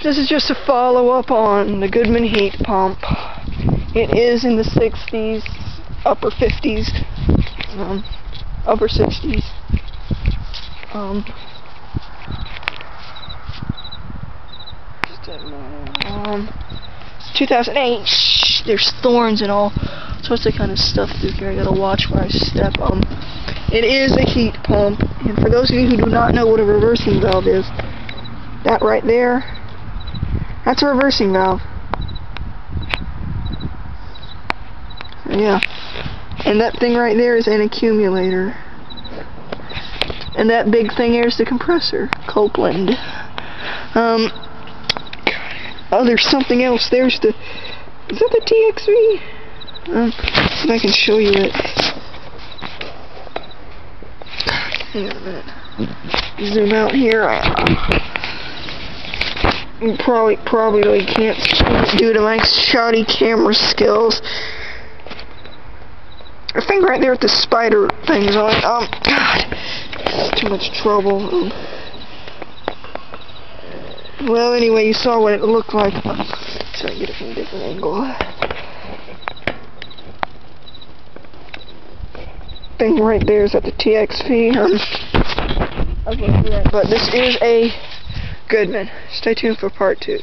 This is just a follow-up on the Goodman heat pump. It is in the 60s, upper 50s, upper 60s. It's 2008. Shh, there's thorns and all sorts of kind of stuff through here. I gotta watch where I step. It is a heat pump, and for those of you who do not know what a reversing valve is, that right there, that's a reversing valve. Yeah. And that thing right there is an accumulator. And that big thing there is the compressor, Copeland. Oh, there's something else. There's the... Is that the TXV? See if I can show you it. Hang on a minute. Zoom out here. You probably really can't see it due to my shoddy camera skills. The thing right there with the spider things on it. God, it's too much trouble. Well, anyway, you saw what it looked like. So I get it from a different angle. Thing right there is at the TXV. But this is a Goodman. Stay tuned for part 2.